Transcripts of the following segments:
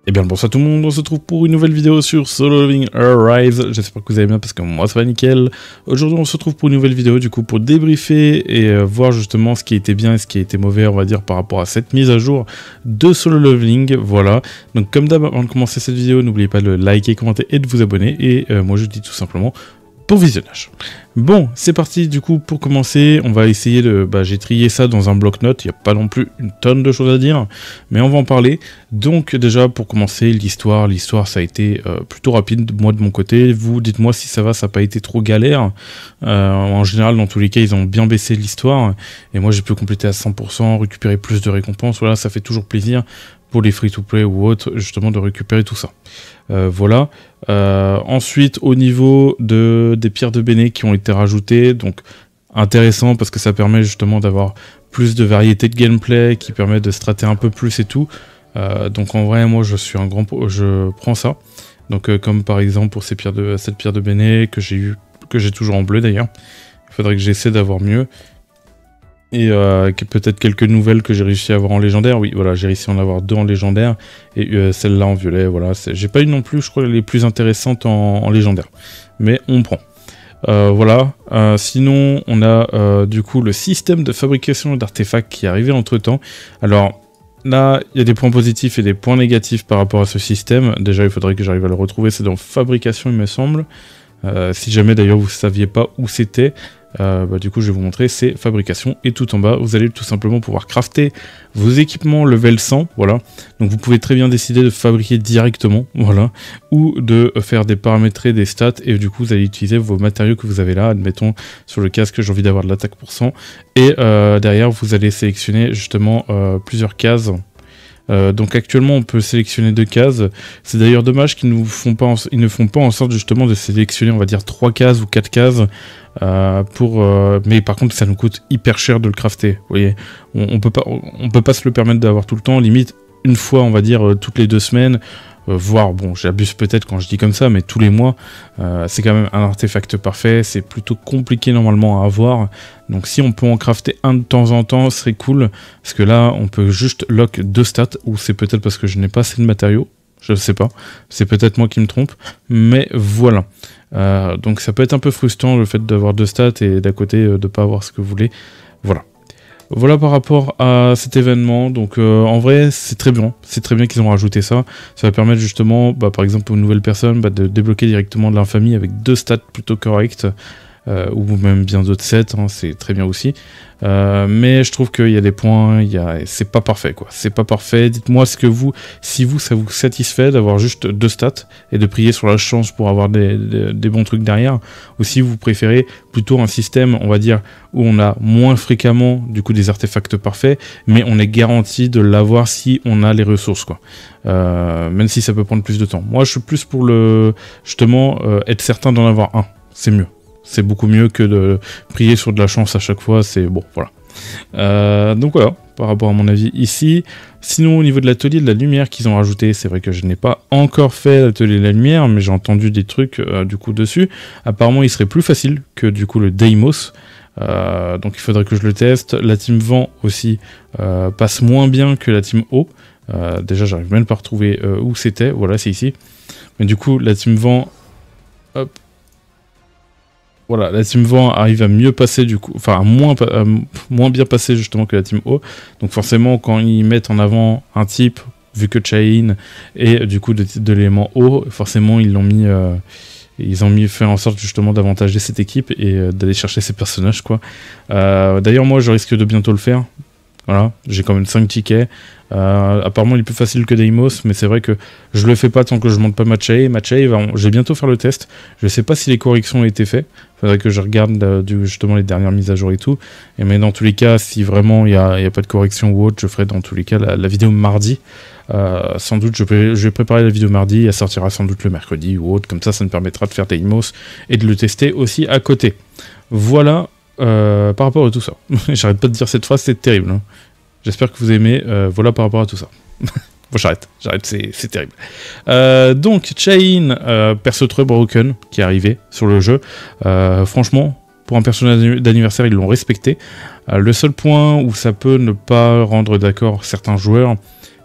Eh bien bonsoir tout le monde, on se retrouve pour une nouvelle vidéo sur Solo Leveling Arise. J'espère que vous allez bien parce que moi ça va nickel. Aujourd'hui on se retrouve pour une nouvelle vidéo du coup pour débriefer et voir justement ce qui était bien et ce qui a été mauvais on va dire par rapport à cette mise à jour de Solo Leveling. Voilà, donc comme d'hab avant de commencer cette vidéo n'oubliez pas de liker, commenter et de vous abonner. Et moi je dis tout simplement bon visionnage. Bon, c'est parti du coup pour commencer, on va essayer de... j'ai trié ça dans un bloc-notes, il n'y a pas non plus une tonne de choses à dire, mais on va en parler. Donc déjà pour commencer, l'histoire ça a été plutôt rapide, moi de mon côté. Vous dites-moi si ça va, ça n'a pas été trop galère. En général, dans tous les cas, ils ont bien baissé l'histoire, et moi j'ai pu compléter à 100%, récupérer plus de récompenses, voilà, ça fait toujours plaisir pour les free-to-play ou autres, justement de récupérer tout ça. Voilà. Ensuite, au niveau des pierres de Béné qui ont été rajoutées, donc intéressant parce que ça permet justement d'avoir plus de variété de gameplay, qui permet de strater un peu plus et tout. Donc en vrai, moi je suis un grand... je prends ça. Donc comme par exemple pour cette pierre de Béné que j'ai toujours en bleu d'ailleurs. Il faudrait que j'essaie d'avoir mieux. Et peut-être quelques nouvelles que j'ai réussi à avoir en légendaire. Oui, voilà, j'ai réussi à en avoir 2 en légendaire. Et celle-là en violet, voilà. J'ai pas eu non plus, je crois, les plus intéressantes en légendaire. Mais on prend. Voilà. Sinon, on a du coup le système de fabrication d'artefacts qui est arrivé entre-temps. Alors, là, il y a des points positifs et des points négatifs par rapport à ce système. Déjà, il faudrait que j'arrive à le retrouver. C'est dans fabrication, il me semble. Si jamais, d'ailleurs, vous saviez pas où c'était... du coup je vais vous montrer, c'est fabrication et tout en bas vous allez tout simplement pouvoir crafter vos équipements level 100, voilà. Donc vous pouvez très bien décider de fabriquer directement, voilà, ou de faire des paramétrés des stats et du coup vous allez utiliser vos matériaux que vous avez là, admettons sur le casque j'ai envie d'avoir de l'attaque % et derrière vous allez sélectionner justement plusieurs cases. Donc actuellement on peut sélectionner 2 cases, c'est d'ailleurs dommage qu'ils ne font pas en sorte justement de sélectionner on va dire 3 cases ou 4 cases mais par contre ça nous coûte hyper cher de le crafter, vous voyez, on peut pas se le permettre d'avoir tout le temps, limite une fois on va dire toutes les 2 semaines, voire bon j'abuse peut-être quand je dis comme ça mais tous les mois, c'est quand même un artefact parfait, c'est plutôt compliqué normalement à avoir, donc si on peut en crafter un de temps en temps ce serait cool, parce que là on peut juste lock 2 stats, ou c'est peut-être parce que je n'ai pas assez de matériaux, je sais pas, c'est peut-être moi qui me trompe, mais voilà. Donc ça peut être un peu frustrant le fait d'avoir 2 stats et d'à côté de pas avoir ce que vous voulez, voilà. Voilà par rapport à cet événement, donc en vrai c'est très bien qu'ils ont rajouté ça, ça va permettre justement, par exemple aux nouvelles personnes, de débloquer directement de l'infamie avec 2 stats plutôt correctes, ou même bien d'autres sets, hein, c'est très bien aussi, mais je trouve qu'il y a des points, c'est pas parfait quoi, c'est pas parfait. Dites-moi si ça vous satisfait d'avoir juste 2 stats et de prier sur la chance pour avoir des bons trucs derrière, ou si vous préférez plutôt un système on va dire où on a moins fréquemment du coup des artefacts parfaits, mais on est garanti de l'avoir si on a les ressources quoi, même si ça peut prendre plus de temps. Moi je suis plus pour justement être certain d'en avoir un, c'est mieux. C'est beaucoup mieux que de prier sur de la chance à chaque fois, c'est bon, voilà. Donc voilà, par rapport à mon avis ici. Sinon, au niveau de l'atelier de la lumière qu'ils ont rajouté, c'est vrai que je n'ai pas encore fait l'atelier de la lumière, mais j'ai entendu des trucs du coup dessus. Apparemment, il serait plus facile que du coup le Deimos. Donc il faudrait que je le teste. La team vent aussi passe moins bien que la team eau. Déjà, j'arrive même pas à retrouver où c'était. Voilà, c'est ici. Mais du coup, la team vent... Hop. Voilà, la team vent arrive à mieux passer du coup, enfin à moins bien passer justement que la team eau. Donc forcément quand ils mettent en avant un type, vu que Chain et du coup de l'élément eau, forcément ils ont fait en sorte justement d'avantager cette équipe et d'aller chercher ces personnages quoi. D'ailleurs moi je risque de bientôt le faire. Voilà, j'ai quand même 5 tickets. Apparemment il est plus facile que Deimos, mais c'est vrai que je le fais pas tant que je monte pas Matchai. Je vais bientôt faire le test. Je sais pas si les corrections ont été faites. Faudrait que je regarde justement les dernières mises à jour et tout. Mais dans tous les cas, si vraiment il y a pas de correction ou autre, je ferai dans tous les cas la vidéo mardi. Sans doute je vais préparer la vidéo mardi, elle sortira sans doute le mercredi ou autre. Comme ça me permettra de faire Deimos et de le tester aussi à côté. Voilà. Par rapport à tout ça. J'arrête pas de dire cette phrase, c'est terrible. Hein. J'espère que vous aimez. Voilà par rapport à tout ça. Bon, j'arrête, c'est terrible. Donc, Chain, perso très broken, qui est arrivé sur le jeu. Franchement, pour un personnage d'anniversaire, ils l'ont respecté. Le seul point où ça peut ne pas rendre d'accord certains joueurs,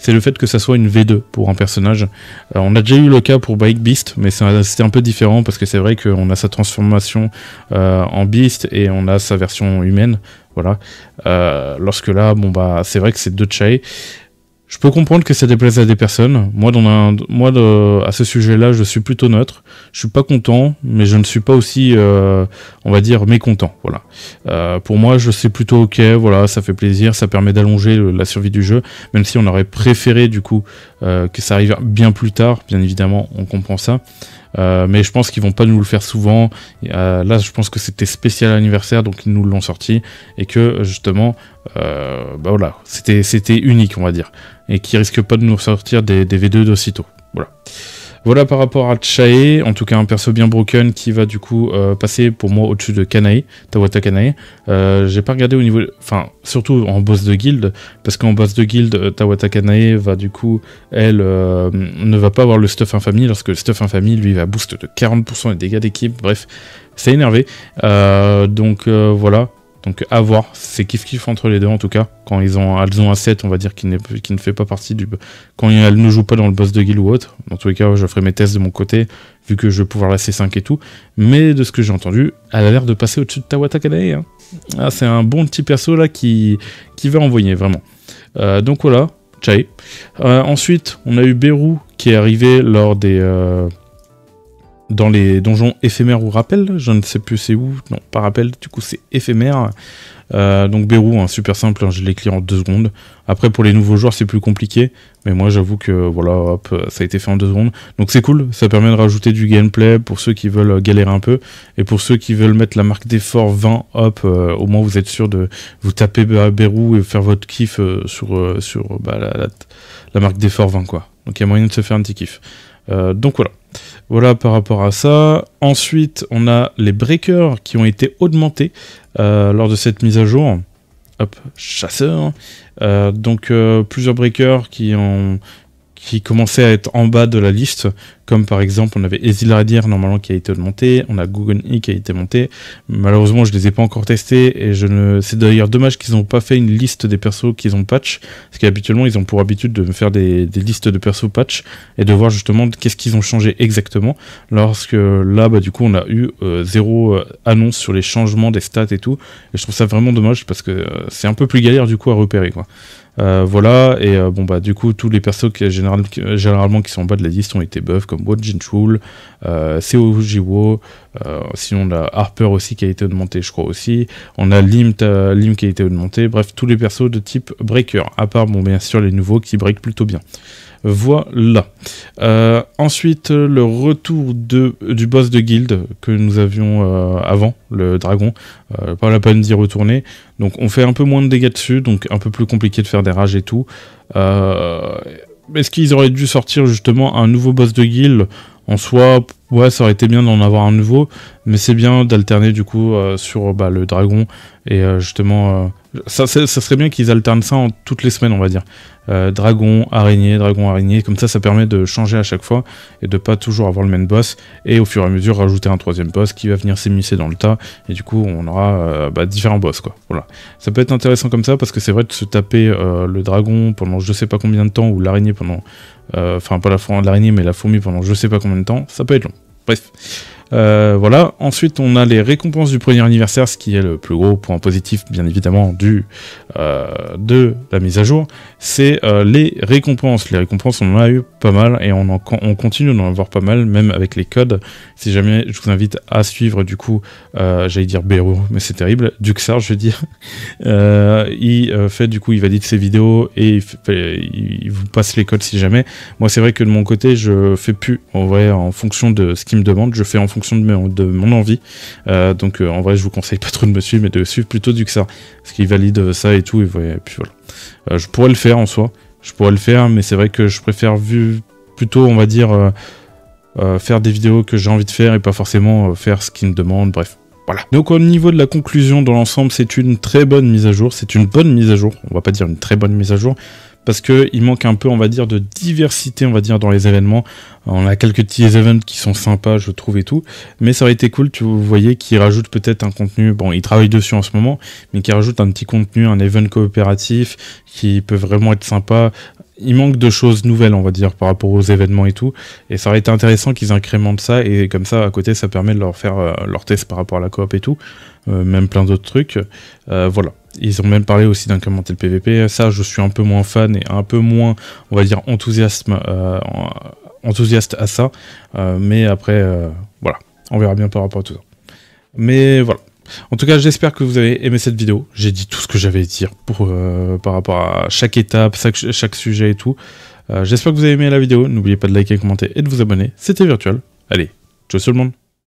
c'est le fait que ça soit une V2 pour un personnage. On a déjà eu le cas pour Bike Beast, mais c'était un peu différent parce que c'est vrai qu'on a sa transformation en Beast et on a sa version humaine. Voilà. Lorsque là, bon bah, c'est vrai que c'est 2 Chae. Je peux comprendre que ça déplaise à des personnes. Moi, à ce sujet-là, je suis plutôt neutre. Je suis pas content, mais je ne suis pas aussi, on va dire, mécontent. Voilà. Pour moi, je suis plutôt ok. Voilà, ça fait plaisir, ça permet d'allonger la survie du jeu, même si on aurait préféré du coup que ça arrive bien plus tard. Bien évidemment, on comprend ça. Mais je pense qu'ils vont pas nous le faire souvent. Là, je pense que c'était spécial anniversaire, donc ils nous l'ont sorti et que justement, bah voilà, c'était unique, on va dire, et qui risque pas de nous sortir des V2 d'aussitôt. Voilà. Voilà par rapport à Chae, en tout cas un perso bien broken qui va du coup passer pour moi au-dessus de Kanae, Tawata Kanae. J'ai pas regardé au niveau, enfin surtout en boss de guild, parce qu'en boss de guild, Tawata Kanae va du coup, elle ne va pas avoir le stuff infamie, lorsque le stuff infamie lui va boost de 40% les dégâts d'équipe, bref, c'est énervé. Donc voilà. Donc à voir, c'est kiff entre les deux en tout cas. Quand elles ont un set, on va dire, qui ne fait pas partie du... Quand elles ne jouent pas dans le boss de guild ou autre. Dans tous les cas, je ferai mes tests de mon côté, vu que je vais pouvoir la C5 et tout. Mais de ce que j'ai entendu, elle a l'air de passer au-dessus de Tawata Kanae. Hein. Ah, c'est un bon petit perso là qui va envoyer, vraiment. Donc voilà, Chae. Ensuite, on a eu Beru qui est arrivé lors des... dans les donjons éphémères ou rappels, je ne sais plus c'est où, non pas rappel, du coup c'est éphémère. Donc Beru, hein, super simple, hein, je l'ai clear en 2 secondes. Après pour les nouveaux joueurs c'est plus compliqué, mais moi j'avoue que voilà, hop, ça a été fait en 2 secondes. Donc c'est cool, ça permet de rajouter du gameplay pour ceux qui veulent galérer un peu, et pour ceux qui veulent mettre la marque d'effort 20, hop, au moins vous êtes sûr de vous taper Beru et faire votre kiff sur la marque d'effort 20 quoi. Donc il y a moyen de se faire un petit kiff. Donc voilà. Voilà par rapport à ça. Ensuite, on a les breakers qui ont été augmentés lors de cette mise à jour. Hop, chasseur. Donc plusieurs breakers qui commençaient à être en bas de la liste, comme par exemple on avait Ezil Radir normalement qui a été monté, on a Gugon I qui a été monté. Malheureusement je les ai pas encore testés et c'est d'ailleurs dommage qu'ils n'ont pas fait une liste des persos qu'ils ont patch, parce qu'habituellement ils ont pour habitude de me faire des listes de persos patch et de voir justement qu'est-ce qu'ils ont changé exactement, lorsque là bah du coup on a eu 0 annonce sur les changements des stats et tout, et je trouve ça vraiment dommage parce que c'est un peu plus galère du coup à repérer quoi. Voilà, et bon bah du coup tous les persos généralement qui sont en bas de la liste ont été buff, comme Wojinchul, Seo Jiwo, sinon on a Harper aussi qui a été augmenté je crois aussi, on a Lim qui a été augmenté, bref tous les persos de type breaker, à part bon bien sûr les nouveaux qui break plutôt bien. Voilà. Ensuite, le retour du boss de guild que nous avions avant, le dragon. Pas la peine d'y retourner. Donc on fait un peu moins de dégâts dessus, donc un peu plus compliqué de faire des rages et tout. Est-ce qu'ils auraient dû sortir justement un nouveau boss de guild? En soi, ouais, ça aurait été bien d'en avoir un nouveau, mais c'est bien d'alterner du coup sur le dragon, et justement, ça serait bien qu'ils alternent ça en toutes les semaines, on va dire. Dragon, araignée, comme ça permet de changer à chaque fois, et de pas toujours avoir le même boss, et au fur et à mesure rajouter un 3e boss qui va venir s'immiscer dans le tas, et du coup on aura différents boss quoi. Voilà. Ça peut être intéressant comme ça, parce que c'est vrai de se taper le dragon pendant je sais pas combien de temps, ou l'araignée pendant... Enfin pas l'araignée mais la fourmi pendant je sais pas combien de temps, ça peut être long. Bref. Voilà, ensuite on a les récompenses du premier anniversaire, ce qui est le plus gros point positif bien évidemment de la mise à jour, c'est les récompenses. Les récompenses on en a eu pas mal, et on continue d'en avoir pas mal, même avec les codes. Si jamais, je vous invite à suivre du coup, j'allais dire Beru, mais c'est terrible, Duxar je veux dire, il fait du coup, il valide ses vidéos, et il vous passe les codes si jamais. Moi c'est vrai que de mon côté je fais plus en vrai en fonction de ce qu'il me demande, je fais en fonction de mon envie, donc en vrai je vous conseille pas trop de me suivre, mais de suivre plutôt Duxar, parce qu'il valide ça et tout, et puis voilà. Je pourrais le faire en soi, mais c'est vrai que je préfère plutôt on va dire faire des vidéos que j'ai envie de faire, et pas forcément faire ce qu'il me demande, bref. Voilà. Donc au niveau de la conclusion dans l'ensemble, c'est une très bonne mise à jour, c'est une bonne mise à jour, on va pas dire une très bonne mise à jour, parce que il manque un peu, on va dire, de diversité, on va dire, dans les événements. On a quelques petits events qui sont sympas, je trouve, et tout, mais ça aurait été cool, tu voyez, qu'ils rajoutent peut-être un contenu, bon, ils travaillent dessus en ce moment, mais qu'ils rajoutent un petit contenu, un event coopératif, qui peut vraiment être sympa. il manque de choses nouvelles, on va dire, par rapport aux événements et tout. Et ça aurait été intéressant qu'ils incrémentent ça, et comme ça, à côté, ça permet de leur faire leur test par rapport à la coop et tout. Même plein d'autres trucs. Voilà. Ils ont même parlé aussi d'incrémenter le PVP. Ça, je suis un peu moins fan et un peu moins, on va dire, enthousiaste à ça. Mais après, voilà. On verra bien par rapport à tout ça. Mais voilà. En tout cas, j'espère que vous avez aimé cette vidéo. J'ai dit tout ce que j'avais à dire par rapport à chaque étape, chaque sujet et tout. J'espère que vous avez aimé la vidéo. N'oubliez pas de liker, commenter et de vous abonner. C'était Virtual. Allez, ciao tout le monde.